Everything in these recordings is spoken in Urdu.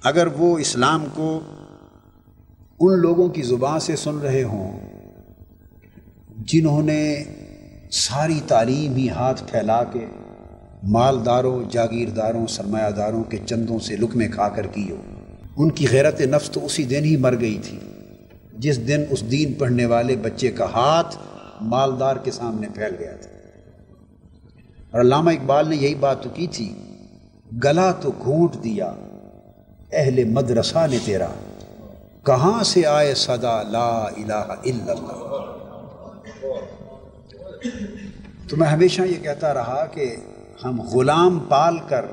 اگر وہ اسلام کو ان لوگوں کی زبان سے سن رہے ہوں جنہوں نے ساری تعلیم ہی ہاتھ پھیلا کے مالداروں، جاگیرداروں، سرمایہ داروں کے چندوں سے لقمے کھا کر کی ہو، ان کی غیرت نفس تو اسی دن ہی مر گئی تھی جس دن اس دین پڑھنے والے بچے کا ہاتھ مالدار کے سامنے پھیل گیا تھا۔ اور علامہ اقبال نے یہی بات تو کی تھی، گلا تو گھونٹ دیا اہل مدرسہ نے تیرا، کہاں سے آئے صدا لا الہ الا اللہ۔ تو میں ہمیشہ یہ کہتا رہا کہ ہم غلام پال کر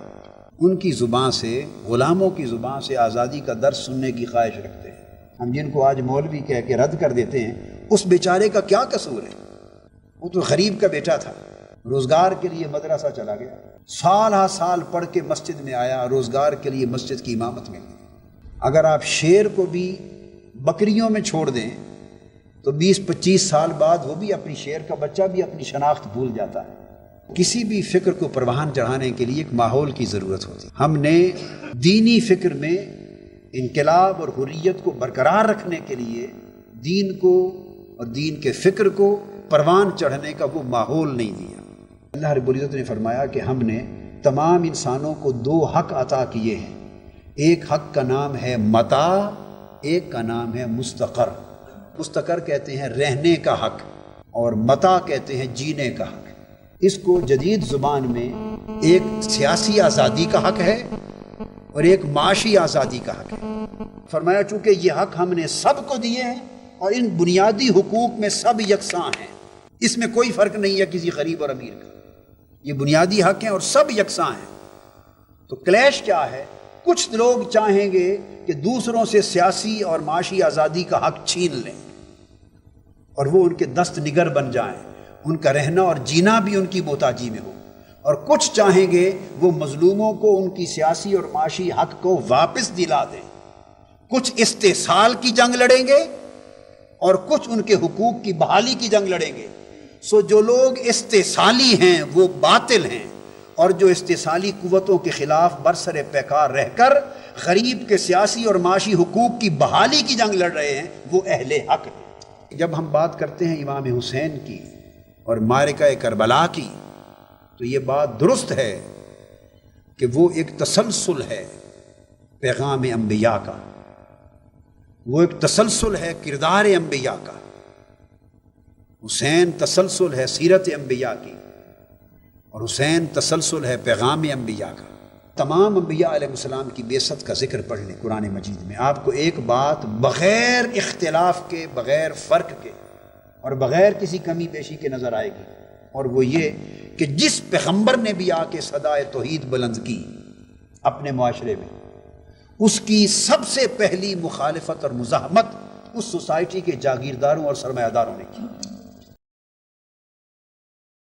ان کی زبان سے، غلاموں کی زبان سے آزادی کا درس سننے کی خواہش رکھتے ہیں۔ ہم جن کو آج مولوی کہہ کے رد کر دیتے ہیں، اس بیچارے کا کیا قصور ہے؟ وہ تو غریب کا بیٹا تھا، روزگار کے لیے مدرسہ چلا گیا، سال ہا سال پڑھ کے مسجد میں آیا، روزگار کے لیے مسجد کی امامت مل گئی۔ اگر آپ شیر کو بھی بکریوں میں چھوڑ دیں تو 20-25 سال بعد وہ بھی اپنی، شیر کا بچہ بھی اپنی شناخت بھول جاتا ہے۔ کسی بھی فکر کو پروان چڑھانے کے لیے ایک ماحول کی ضرورت ہوتی ہے۔ ہم نے دینی فکر میں انقلاب اور حریت کو برقرار رکھنے کے لیے دین کو اور دین کے فکر کو پروان چڑھنے کا وہ ماحول نہیں دیا۔ اللہ رب العزت نے فرمایا کہ ہم نے تمام انسانوں کو 2 حق عطا کیے ہیں، ایک حق کا نام ہے متاع، ایک کا نام ہے مستقر۔ مستقر کہتے ہیں رہنے کا حق اور متاع کہتے ہیں جینے کا حق۔ اس کو جدید زبان میں ایک سیاسی آزادی کا حق ہے اور ایک معاشی آزادی کا حق ہے۔ فرمایا چونکہ یہ حق ہم نے سب کو دیے ہیں اور ان بنیادی حقوق میں سب یکساں ہیں، اس میں کوئی فرق نہیں ہے کسی غریب اور امیر کا، یہ بنیادی حق ہیں اور سب یکساں ہیں۔ تو کلیش کیا ہے؟ کچھ لوگ چاہیں گے کہ دوسروں سے سیاسی اور معاشی آزادی کا حق چھین لیں اور وہ ان کے دست نگر بن جائیں، ان کا رہنا اور جینا بھی ان کی محتاجی میں ہو، اور کچھ چاہیں گے وہ مظلوموں کو ان کی سیاسی اور معاشی حق کو واپس دلا دیں۔ کچھ استحصال کی جنگ لڑیں گے اور کچھ ان کے حقوق کی بحالی کی جنگ لڑیں گے۔ سو جو لوگ استحصالی ہیں وہ باطل ہیں، اور جو استحصالی قوتوں کے خلاف برسر پیکار رہ کر غریب کے سیاسی اور معاشی حقوق کی بحالی کی جنگ لڑ رہے ہیں وہ اہل حق ہیں۔ جب ہم بات کرتے ہیں امام حسین کی اور معرکہ کربلا کی تو یہ بات درست ہے کہ وہ ایک تسلسل ہے پیغام انبیاء کا، وہ ایک تسلسل ہے کردار انبیاء کا۔ حسین تسلسل ہے سیرت انبیاء کی اور حسین تسلسل ہے پیغام انبیاء کا۔ تمام انبیاء علیہ السلام کی بعثت کا ذکر پڑھ لیں قرآن مجید میں، آپ کو ایک بات بغیر اختلاف کے، بغیر فرق کے اور بغیر کسی کمی بیشی کے نظر آئے گی، اور وہ یہ کہ جس پیغمبر نے بھی آ کے صدائے توحید بلند کی اپنے معاشرے میں، اس کی سب سے پہلی مخالفت اور مزاحمت اس سوسائٹی کے جاگیرداروں اور سرمایہ داروں نے کی۔